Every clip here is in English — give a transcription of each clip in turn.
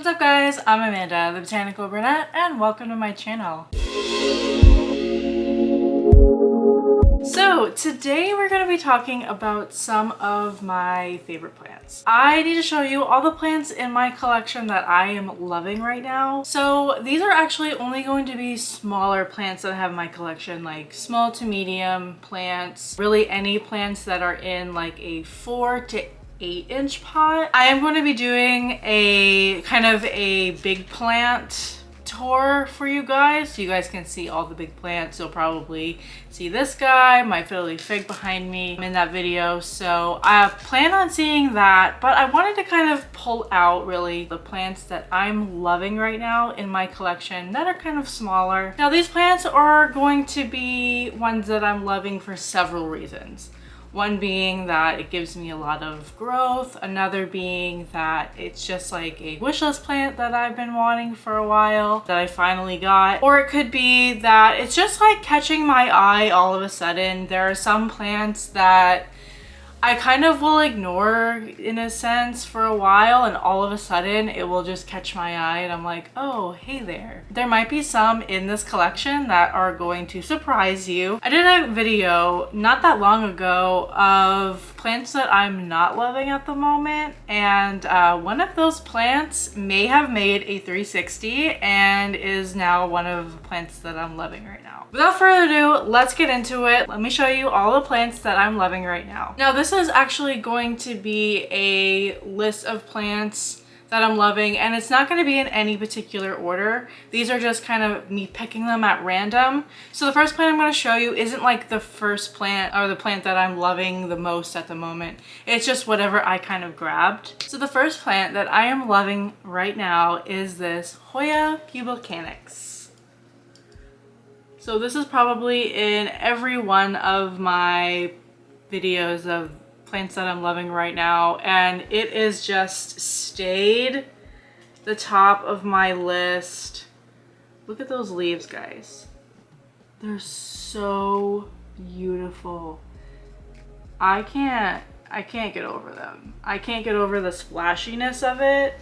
What's up guys, I'm Amanda, the Botanical Brunette, and welcome to my channel. So today we're going to be talking about some of my favorite plants. I need to show you all the plants in my collection that I am loving right now. So these are actually only going to be smaller plants that I have in my collection, like small to medium plants, really any plants that are in like a 4 to 8-inch pot. I am going to be doing a kind of a big plant tour for you guys, so you guys can see all the big plants. You'll probably see this guy, my Philly fig behind me in that video, so I plan on seeing that. But I wanted to kind of pull out really the plants that I'm loving right now in my collection that are kind of smaller. Now these plants are going to be ones that I'm loving for several reasons. One being that it gives me a lot of growth, another being that it's just like a wish list plant that I've been wanting for a while that I finally got. Or it could be that it's just like catching my eye all of a sudden. There are some plants that I kind of will ignore in a sense for a while, and all of a sudden it will just catch my eye and I'm like, oh, hey there. There might be some in this collection that are going to surprise you. I did a video not that long ago of plants that I'm not loving at the moment, and one of those plants may have made a 360 and is now one of the plants that I'm loving right now. Without further ado, let's get into it. Let me show you all the plants that I'm loving right now. Now this is actually going to be a list of plants that I'm loving, and it's not going to be in any particular order. These are just kind of me picking them at random. So the first plant I'm going to show you isn't like the first plant or the plant that I'm loving the most at the moment. It's just whatever I kind of grabbed. So the first plant that I am loving right now is this Hoya Volcanus. So this is probably in every one of my videos of plants that I'm loving right now, and it is just stayed the top of my list. Look at those leaves, guys. They're so beautiful. I can't get over them. I can't get over the splashiness of it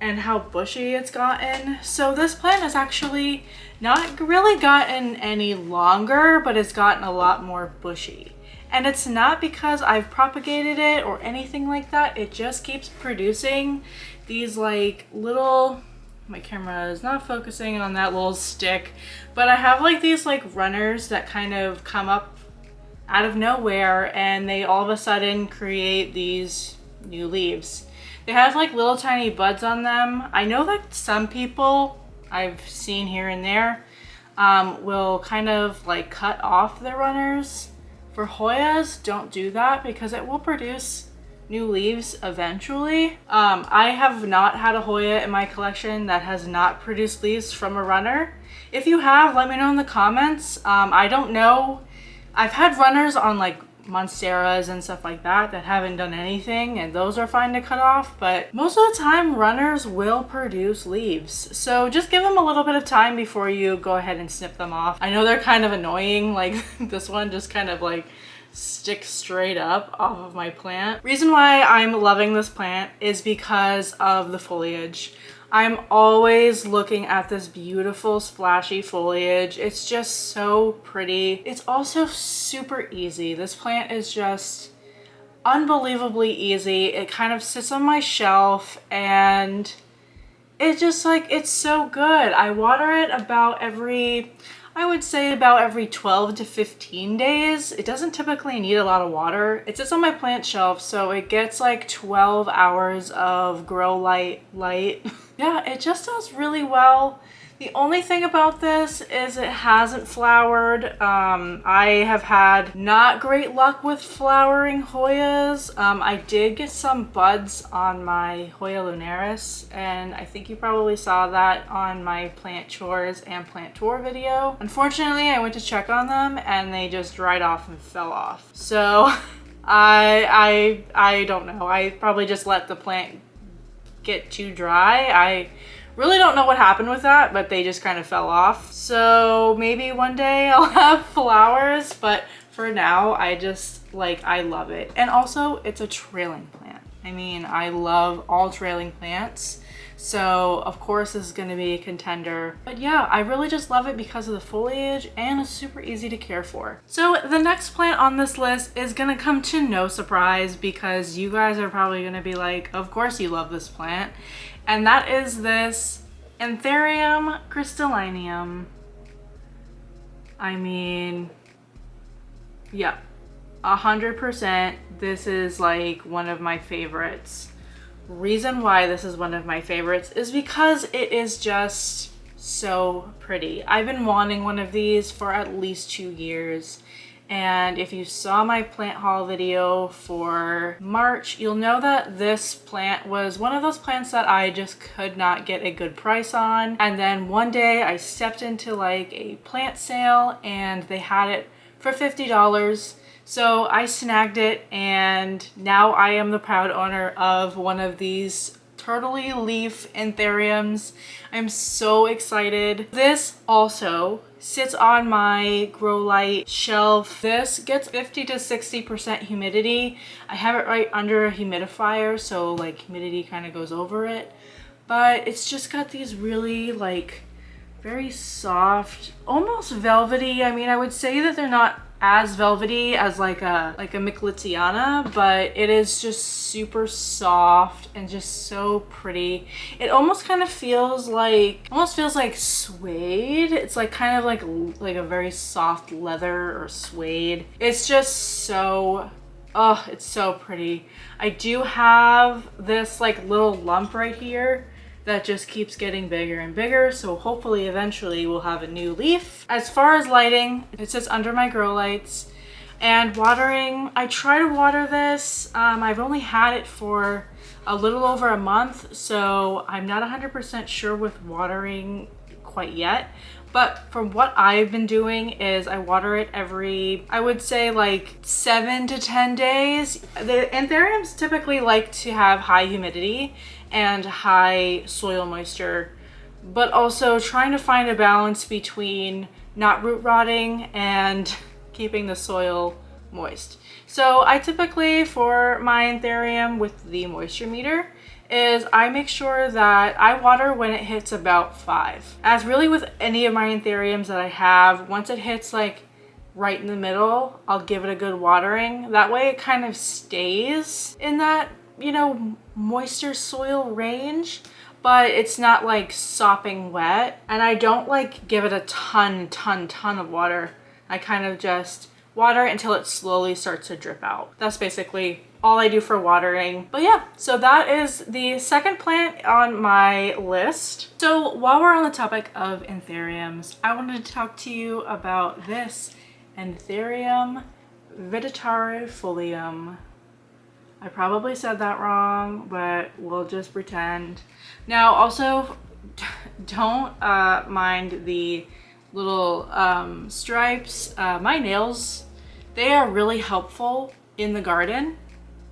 and how bushy it's gotten. So this plant has actually not really gotten any longer, but it's gotten a lot more bushy. And it's not because I've propagated it or anything like that. It just keeps producing these like little, my camera is not focusing on that little stick, but I have like these like runners that kind of come up out of nowhere, and they all of a sudden create these new leaves. They have like little tiny buds on them. I know that some people I've seen here and there will kind of like cut off their runners. For Hoyas, don't do that because it will produce new leaves eventually. I have not had a Hoya in my collection that has not produced leaves from a runner. If you have, let me know in the comments. I don't know. I've had runners on like monsteras and stuff like that that haven't done anything, and those are fine to cut off, but most of the time runners will produce leaves, so just give them a little bit of time before you go ahead and snip them off. I know they're kind of annoying, like this one just kind of like sticks straight up off of my plant. Reason why I'm loving this plant is because of the foliage. I'm always looking at this beautiful splashy foliage. It's just so pretty. It's also super easy. This plant is just unbelievably easy. It kind of sits on my shelf and it just like, it's so good. I water it about I would say about every 12 to 15 days. It doesn't typically need a lot of water. It sits on my plant shelf, so it gets like 12 hours of grow light. Yeah, it just does really well. The only thing about this is it hasn't flowered. I have had not great luck with flowering Hoyas. I did get some buds on my Hoya lunaris, and I think you probably saw that on my plant chores and plant tour video. Unfortunately, I went to check on them and they just dried off and fell off. So I don't know. I probably just let the plant get too dry. I really don't know what happened with that, but they just kind of fell off. So maybe one day I'll have flowers, but for now I love it. And also it's a trailing plant. I mean, I love all trailing plants. So of course this is going to be a contender. But yeah, I really just love it because of the foliage, and it's super easy to care for. So the next plant on this list is going to come to no surprise, because you guys are probably going to be like, of course you love this plant. And that is this Ethereum Crystallinium. I mean, yeah, 100%. This is like one of my favorites. Reason why this is one of my favorites is because it is just so pretty. I've been wanting one of these for at least 2 years. And if you saw my plant haul video for March, you'll know that this plant was one of those plants that I just could not get a good price on. And then one day I stepped into like a plant sale and they had it for $50. So I snagged it, and now I am the proud owner of one of these turtley leaf anthuriums. I'm so excited. This also sits on my grow light shelf. This gets 50 to 60% humidity. I have it right under a humidifier, so like humidity kind of goes over it. But it's just got these really like very soft, almost velvety. I mean, I would say that they're not as velvety as like a Micklitziana, but it is just super soft and just so pretty. It almost kind of feels like, suede. It's like kind of like a very soft leather or suede. It's just so, oh, it's so pretty. I do have this like little lump right here that just keeps getting bigger and bigger, so hopefully eventually we'll have a new leaf. As far as lighting, it sits under my grow lights. And watering, I try to water this. I've only had it for a little over a month, so I'm not 100% sure with watering quite yet. But from what I've been doing is I water it every, I would say like 7 to 10 days. The anthuriums typically like to have high humidity and high soil moisture, but also trying to find a balance between not root rotting and keeping the soil moist. So I typically, for my anthurium with the moisture meter, is I make sure that I water when it hits about 5. As really with any of my anthuriums that I have, once it hits like right in the middle, I'll give it a good watering. That way it kind of stays in that, you know, moisture soil range, but it's not like sopping wet. And I don't like give it a ton of water. I kind of just water until it slowly starts to drip out. That's basically all I do for watering. But yeah, so that is the second plant on my list. So while we're on the topic of anthuriums, I wanted to talk to you about this Ethereum Vidatarifulium. I probably said that wrong, but we'll just pretend. Now also, don't mind the little stripes. My nails, they are really helpful in the garden,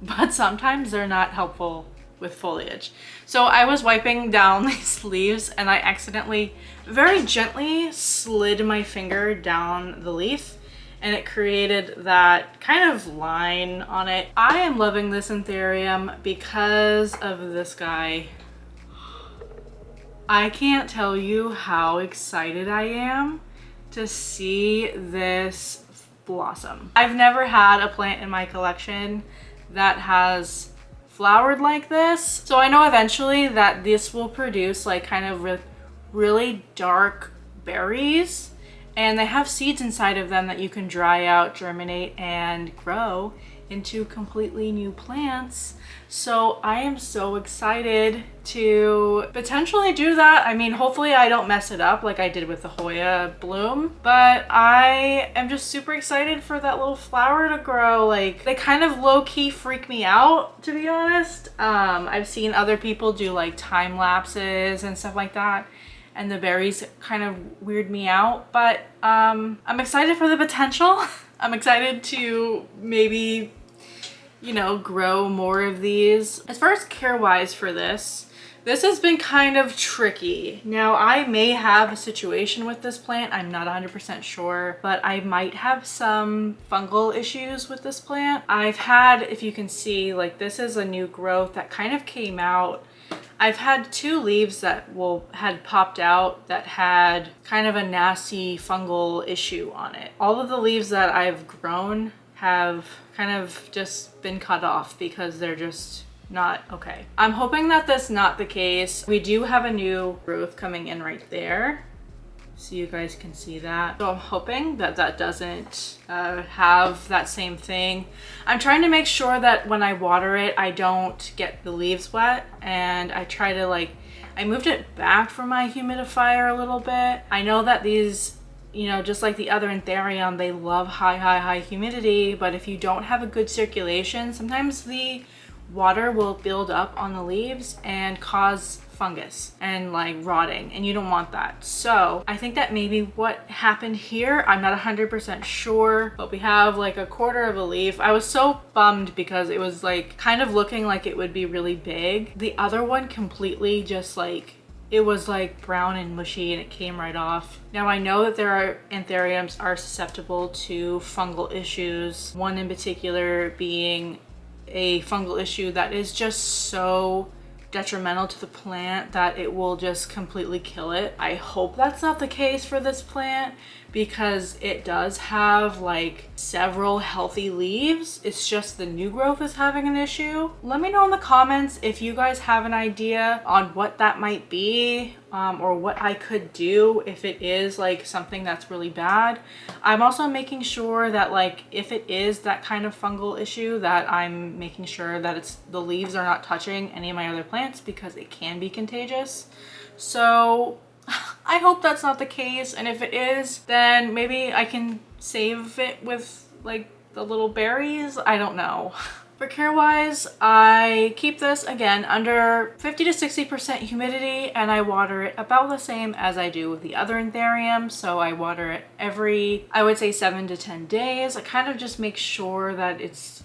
but sometimes they're not helpful with foliage. So I was wiping down these leaves and I accidentally very gently slid my finger down the leaf, and it created that kind of line on it. I am loving this anthurium because of this guy. I can't tell you how excited I am to see this blossom. I've never had a plant in my collection that has flowered like this. So I know eventually that this will produce like kind of really dark berries, and they have seeds inside of them that you can dry out, germinate, and grow into completely new plants. So I am so excited to potentially do that. I mean, hopefully I don't mess it up like I did with the Hoya bloom, but I am just super excited for that little flower to grow. Like, they kind of low-key freak me out, to be honest. I've seen other people do like time lapses and stuff like that, and the berries kind of weird me out, but I'm excited for the potential. I'm excited to maybe, you know, grow more of these. As far as care-wise for this has been kind of tricky. Now, I may have a situation with this plant, I'm not 100% sure, but I might have some fungal issues with this plant. I've had, if you can see, like this is a new growth that kind of came out. I've had 2 leaves that had popped out that had kind of a nasty fungal issue on it. All of the leaves that I've grown have kind of just been cut off because they're just not okay. I'm hoping that that's not the case. We do have a new growth coming in right there, so you guys can see that. So I'm hoping that that doesn't have that same thing. I'm trying to make sure that when I water it, I don't get the leaves wet, and I try to I moved it back from my humidifier a little bit. I know that these, you know, just like the other Ethereum, they love high humidity, but if you don't have a good circulation, sometimes the water will build up on the leaves and cause fungus and rotting, and you don't want that. So I think that maybe what happened here, I'm not 100% sure, but we have a quarter of a leaf. I was so bummed because it was kind of looking like it would be really big. The other one completely just it was brown and mushy, and it came right off. Now I know that there are Anthuriums are susceptible to fungal issues, one in particular being a fungal issue that is just so detrimental to the plant that it will just completely kill it. I hope that's not the case for this plant because it does have several healthy leaves. It's just the new growth is having an issue. Let me know in the comments if you guys have an idea on what that might be, or what I could do if it is something that's really bad. I'm also making sure that if it is that kind of fungal issue, that I'm making sure that the leaves are not touching any of my other plants because it can be contagious. So I hope that's not the case, and if it is, then maybe I can save it with the little berries. I don't know. For care wise, I keep this again under 50 to 60% humidity, and I water it about the same as I do with the other Ethereum. So I water it every, I would say 7 to 10 days. I kind of just make sure that it's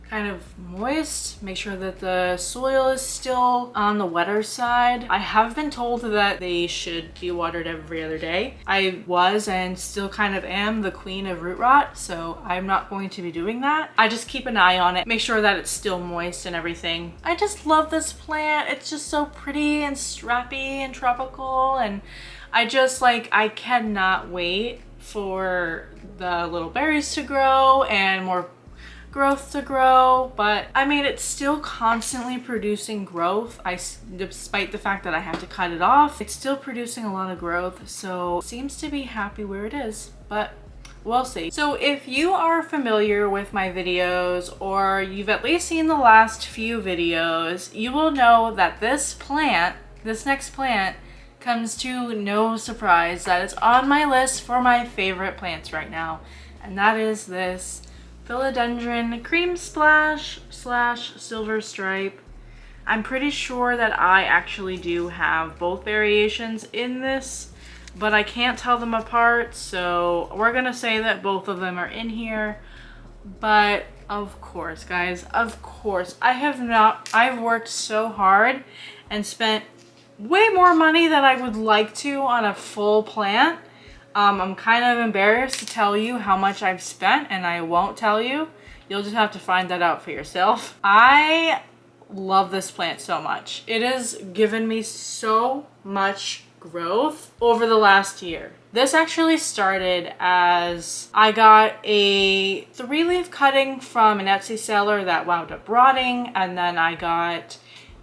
kind of moist, make sure that the soil is still on the wetter side. I have been told that they should be watered every other day. I was and still kind of am the queen of root rot, so I'm not going to be doing that. I just keep an eye on it, make sure that it's still moist and everything. I just love this plant. It's just so pretty and strappy and tropical, and I just I cannot wait for the little berries to grow and more growth to grow. But I mean, it's still constantly producing growth. Despite the fact that I have to cut it off, it's still producing a lot of growth, so it seems to be happy where it is, but we'll see. So if you are familiar with my videos, or you've at least seen the last few videos, you will know that this next plant comes to no surprise that it's on my list for my favorite plants right now, and that is this Philodendron Cream Splash / Silver Stripe. I'm pretty sure that I actually do have both variations in this, but I can't tell them apart, so we're gonna say that both of them are in here. But of course, guys, of course, I've worked so hard and spent way more money than I would like to on a full plant. I'm kind of embarrassed to tell you how much I've spent, and I won't tell you. You'll just have to find that out for yourself. I love this plant so much. It has given me so much growth over the last year. This actually started as I got a 3-leaf cutting from an Etsy seller that wound up rotting, and then I got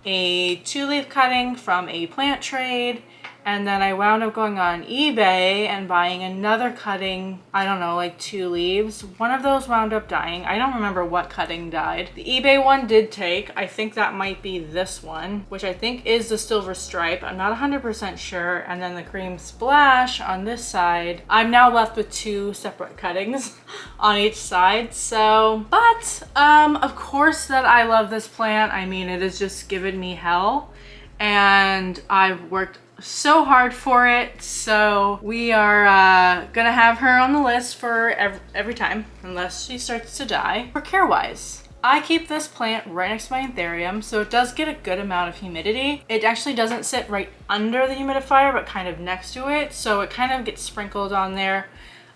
a 2-leaf cutting from a plant trade, and then I wound up going on eBay and buying another cutting, I don't know, 2 leaves. One of those wound up dying. I don't remember what cutting died. The eBay one did take. I think that might be this one, which I think is the Silver Stripe. I'm not 100% sure. And then the Cream Splash on this side. I'm now left with 2 separate cuttings on each side. So, but of course that I love this plant. I mean, it has just given me hell, and I've worked so hard for it, so we are gonna have her on the list for every time unless she starts to die. For care wise, I keep this plant right next to my Ethereum, so it does get a good amount of humidity. It actually doesn't sit right under the humidifier, but kind of next to it, so it kind of gets sprinkled on there.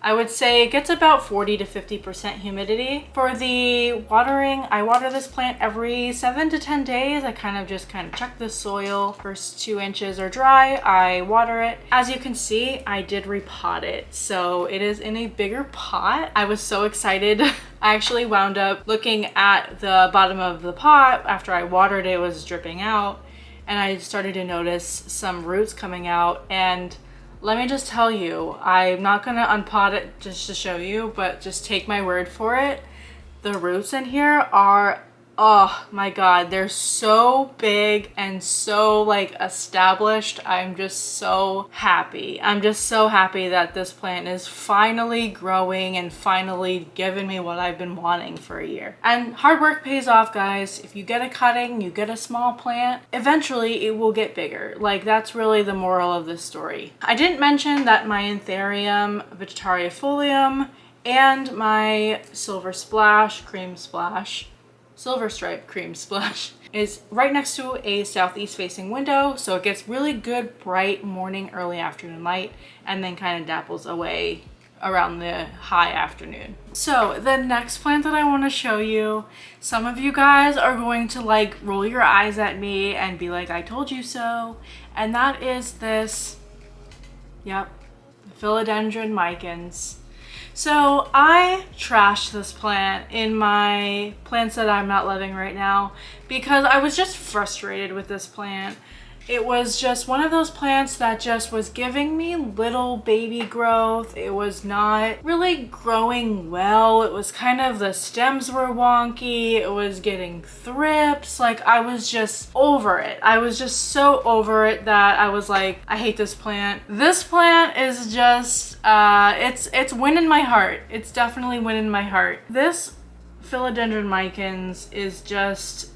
I would say it gets about 40 to 50% humidity. For the watering, I water this plant every 7 to 10 days. I kind of check the soil. First 2 inches are dry, I water it. As you can see, I did repot it. So it is in a bigger pot. I was so excited. I actually wound up looking at the bottom of the pot after I watered it, was dripping out, and I started to notice some roots coming out. And let me just tell you, I'm not gonna unpot it just to show you, but just take my word for it. The roots in here are, oh my God, they're so big and so like established. I'm just so happy. I'm just so happy that this plant is finally growing and finally giving me what I've been wanting for a year. And hard work pays off, guys. If you get a cutting, you get a small plant, eventually it will get bigger. Like, that's really the moral of this story. I didn't mention that my Ethereum Vidatarifulium and my Silver Stripe Cream Splash is right next to a southeast facing window, so it gets really good bright morning, early afternoon light, and then kind of dapples away around the high afternoon. So the next plant that I want to show you, some of you guys are going to like roll your eyes at me and be like, I told you so, and that is this, yep, Philodendron Micans. So I trashed this plant in my plants that I'm not loving right now because I was just frustrated with this plant. It was just one of those plants that just was giving me little baby growth. It was not really growing well. It was kind of, the stems were wonky. It was getting thrips. Like, I was just over it. I was just so over it that I was like, I hate this plant. This plant is just, it's winning my heart. It's definitely winning my heart. This Philodendron Micans is just,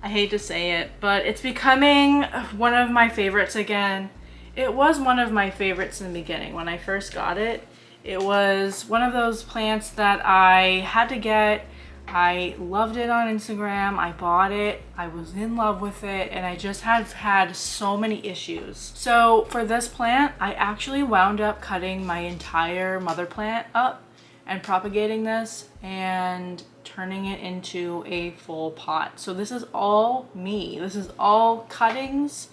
I hate to say it, but it's becoming one of my favorites again. It was one of my favorites in the beginning. When I first got it, it was one of those plants that I had to get. I loved it on Instagram. I bought it. I was in love with it, and I just have had so many issues. So for this plant, I actually wound up cutting my entire mother plant up and propagating this and turning it into a full pot. So this is all me. This is all cuttings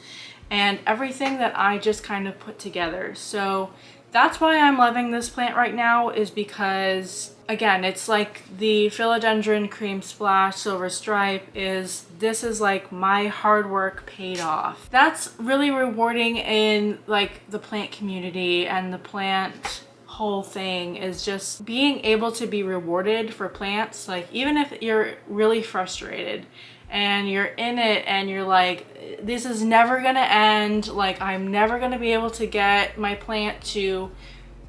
and everything that I just kind of put together. So that's why I'm loving this plant right now, is because, again, it's like the Philodendron Cream Splash Silver Stripe this is like my hard work paid off. That's really rewarding in like the plant community, and the plant whole thing is just being able to be rewarded for plants. Like, even if you're really frustrated and you're in it and you're like, this is never gonna end, like I'm never gonna be able to get my plant to,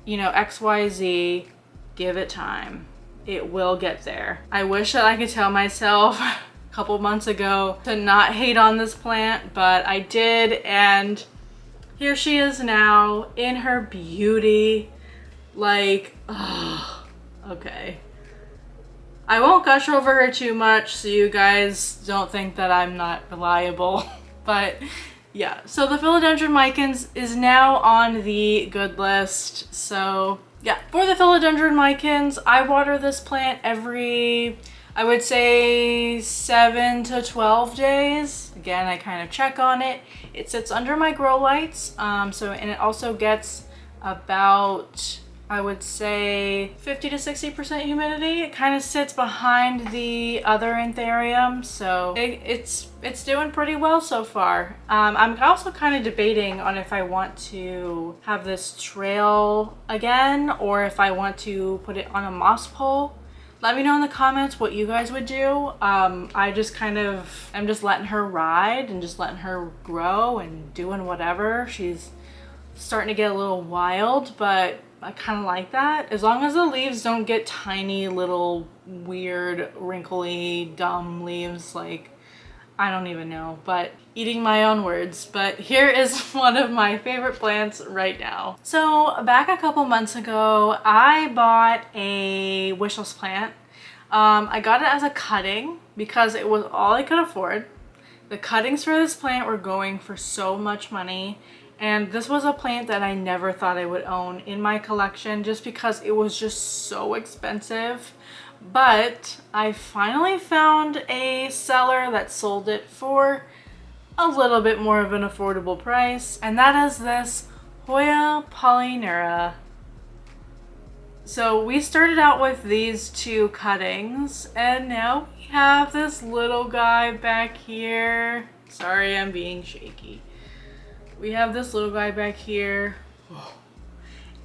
you know, XYZ, give it time. It will get there. I wish that I could tell myself a couple months ago to not hate on this plant, but I did, and here she is now in her beauty. Like, oh, okay. I won't gush over her too much so you guys don't think that I'm not reliable. But yeah, so the Philodendron Micans is now on the good list. So yeah, for the Philodendron Micans, I water this plant every, I would say 7 to 12 days. Again, I kind of check on it. It sits under my grow lights. And it also gets about, I would say 50 to 60% humidity. It kind of sits behind the other Ethereum, so it's doing pretty well so far. I'm also kind of debating on if I want to have this trail again or if I want to put it on a moss pole. Let me know in the comments what you guys would do. I'm just letting her ride and just letting her grow and doing whatever. She's starting to get a little wild, but I kind of like that. As long as the leaves don't get tiny little weird wrinkly dumb leaves, like I don't even know, but eating my own words. But here is one of my favorite plants right now. So back a couple months ago, I bought a wishless plant. I got it as a cutting because it was all I could afford. The cuttings for this plant were going for so much money, And this was a plant that I never thought I would own in my collection just because it was just so expensive. But I finally found a seller that sold it for a little bit more of an affordable price. And that is this Hoya Polyneura. So we started out with these two cuttings and now we have this little guy back here. Sorry, I'm being shaky. We have this little guy back here.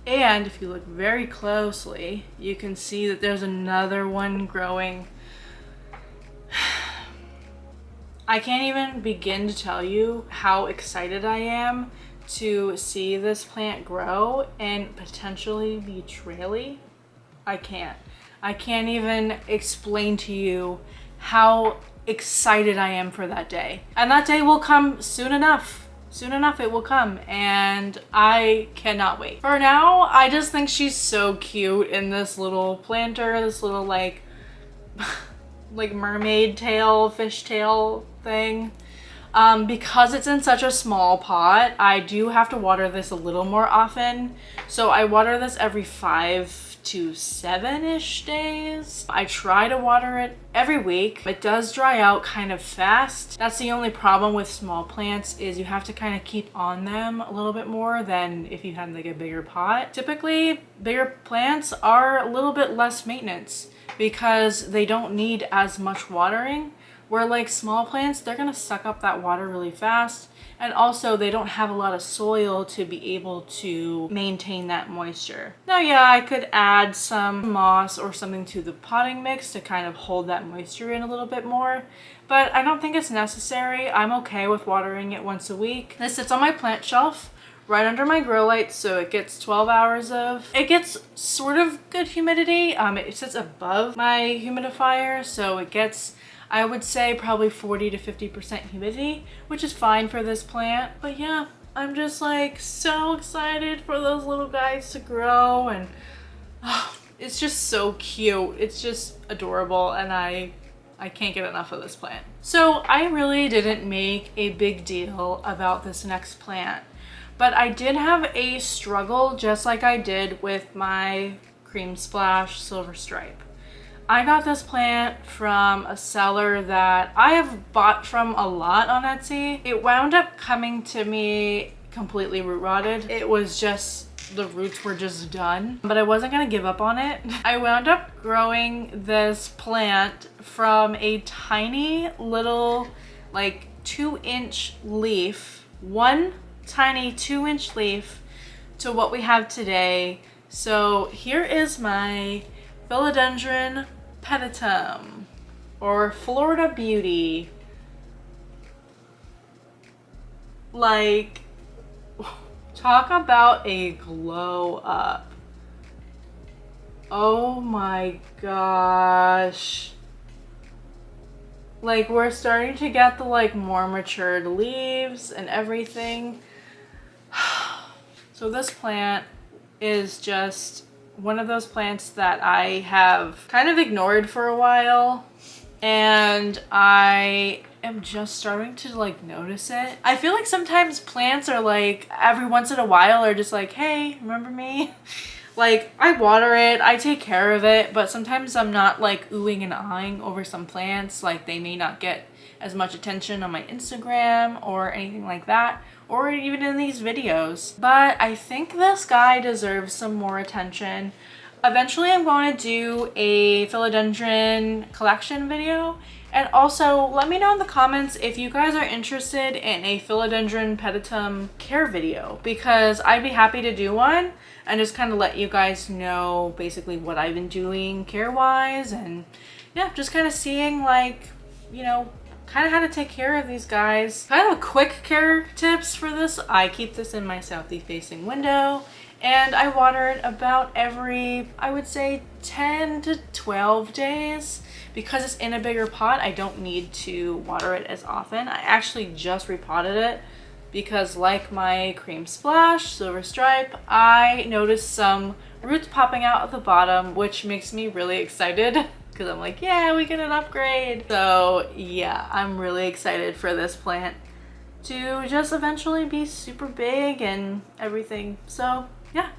And if you look very closely, you can see that there's another one growing. I can't even begin to tell you how excited I am to see this plant grow and potentially be traily. I can't even explain to you how excited I am for that day. And that day will come soon enough. Soon enough it will come and I cannot wait. For now, I just think she's so cute in this little planter, this little like mermaid tail, fish tail thing. Because it's in such a small pot, I do have to water this a little more often. So I water this every 5 to 7-ish days. I try to water it every week. It does dry out kind of fast. That's the only problem with small plants is you have to kind of keep on them a little bit more than if you had like a bigger pot. Typically, bigger plants are a little bit less maintenance because they don't need as much watering. Where like small plants, they're gonna suck up that water really fast. And also they don't have a lot of soil to be able to maintain that moisture. Now, yeah, I could add some moss or something to the potting mix to kind of hold that moisture in a little bit more, but I don't think it's necessary. I'm okay with watering it once a week. This sits on my plant shelf right under my grow light, so it gets 12 hours of, it gets sort of good humidity. It sits above my humidifier, so it gets, I would say, probably 40 to 50% humidity, which is fine for this plant. But yeah, I'm just like so excited for those little guys to grow, and it's just so cute. It's just adorable, and I can't get enough of this plant. So I really didn't make a big deal about this next plant, but I did have a struggle just like I did with my Cream Splash Silver Stripe. I got this plant from a seller that I have bought from a lot on Etsy. It wound up coming to me completely root rotted. It was just, the roots were just done, but I wasn't gonna give up on it. I wound up growing this plant from a tiny little like 2-inch leaf, one tiny 2-inch leaf to what we have today. So here is my Philodendron Peditum, or Florida Beauty. Like, talk about a glow up. Oh my gosh. Like, we're starting to get the like more matured leaves and everything. So this plant is just one of those plants that I have kind of ignored for a while, and I am just starting to like notice it. I feel like sometimes plants are like, every once in a while are just like, hey, remember me? Like, I water it, I take care of it, but sometimes I'm not like oohing and ahhing over some plants. Like, they may not get as much attention on my Instagram or anything like that, or even in these videos. But I think this guy deserves some more attention. Eventually I'm going to do a philodendron collection video. And also let me know in the comments if you guys are interested in a Philodendron Peditum care video, because I'd be happy to do one and just kind of let you guys know basically what I've been doing care wise, and yeah, just kind of seeing like, you know, kind of how to take care of these guys. Kind of quick care tips for this. I keep this in my southeast facing window and I water it about every, I would say 10 to 12 days. Because it's in a bigger pot, I don't need to water it as often. I actually just repotted it because, like my Cream Splash Silver Stripe, I noticed some roots popping out at the bottom, which makes me really excited because I'm like, yeah, we get an upgrade. So yeah, I'm really excited for this plant to just eventually be super big and everything. So yeah,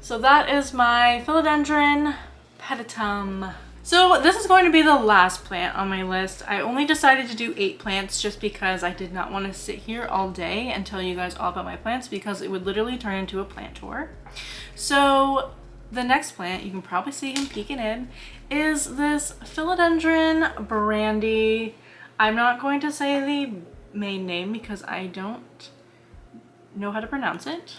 so that is my Philodendron Peditum. So this is going to be the last plant on my list. I only decided to do 8 plants just because I did not want to sit here all day and tell you guys all about my plants, because it would literally turn into a plant tour. So the next plant, you can probably see him peeking in, is this Philodendron Brandy. I'm not going to say the main name because I don't know how to pronounce it.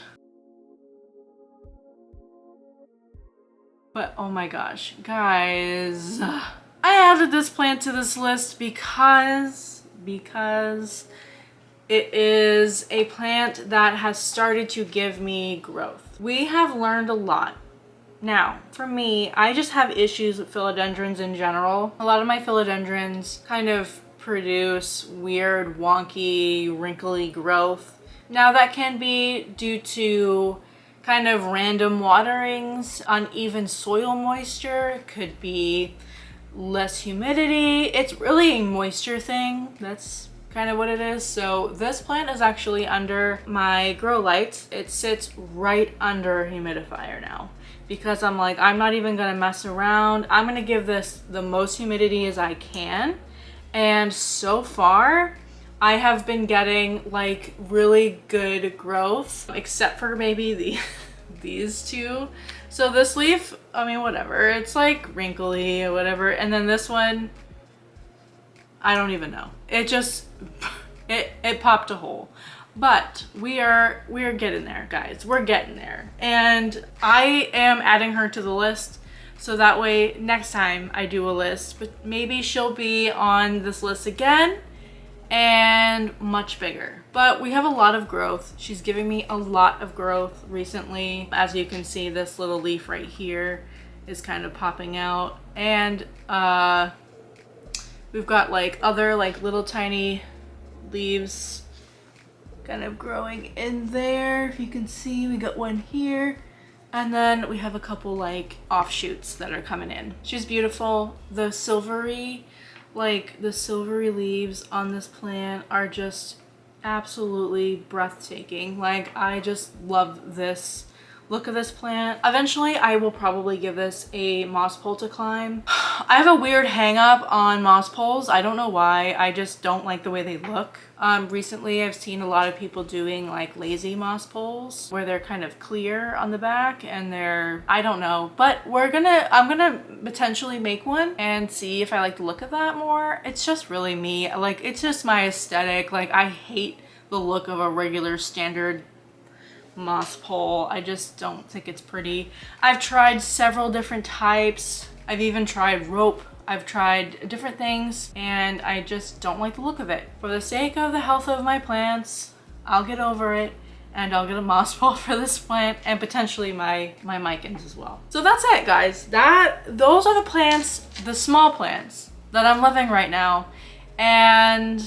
But oh my gosh, guys, I added this plant to this list because it is a plant that has started to give me growth. We have learned a lot. Now, for me, I just have issues with philodendrons in general. A lot of my philodendrons kind of produce weird, wonky, wrinkly growth. Now that can be due to kind of random waterings, uneven soil moisture, it could be less humidity. It's really a moisture thing. That's kind of what it is. So this plant is actually under my grow lights. It sits right under a humidifier now because I'm like, I'm not even gonna mess around. I'm gonna give this the most humidity as I can. And so far, I have been getting like really good growth, except for maybe these two. So this leaf, I mean, whatever. It's like wrinkly or whatever. And then this one, I don't even know. It just, it popped a hole. But we are getting there, guys. We're getting there. And I am adding her to the list. So that way, next time I do a list, but maybe she'll be on this list again and much bigger. But we have a lot of growth. She's giving me a lot of growth recently. As you can see, this little leaf right here is kind of popping out. And we've got like other like little tiny leaves kind of growing in there. If you can see, we got one here. And then we have a couple like offshoots that are coming in. She's beautiful. The silvery leaves on this plant are just absolutely breathtaking. Like, I just love this look of this plant. Eventually, I will probably give this a moss pole to climb. I have a weird hang up on moss poles. I don't know why. I just don't like the way they look. Recently, I've seen a lot of people doing like lazy moss poles where they're kind of clear on the back and they're, I don't know. But I'm gonna potentially make one and see if I like the look of that more. It's just really me. Like, it's just my aesthetic. Like, I hate the look of a regular standard moss pole. I just don't think it's pretty. I've tried several different types. I've even tried rope. I've tried different things and I just don't like the look of it. For the sake of the health of my plants, I'll get over it and I'll get a moss pole for this plant and potentially my micans as well. So that's it, guys. Those are the plants, the small plants that I'm loving right now. And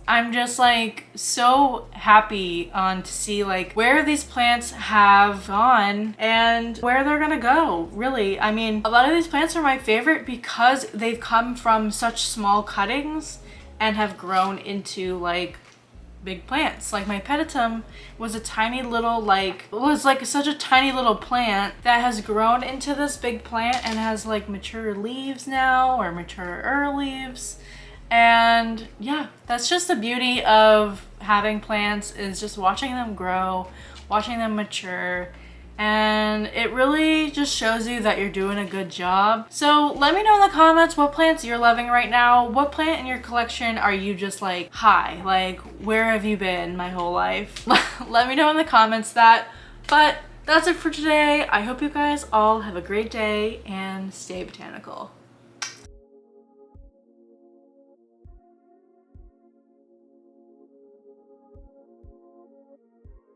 I'm just like so happy to see like where these plants have gone and where they're gonna go, really. I mean, a lot of these plants are my favorite because they've come from such small cuttings and have grown into like big plants. Like my Peditum was a tiny little such a tiny little plant that has grown into this big plant and has like mature leaves now, or mature leaves. And yeah, that's just the beauty of having plants, is just watching them grow, watching them mature, and it really just shows you that you're doing a good job. So let me know in the comments what plants you're loving right now. What plant in your collection are you just like, hi, like where have you been my whole life? Let me know in the comments that. But that's it for today. I hope you guys all have a great day and stay botanical.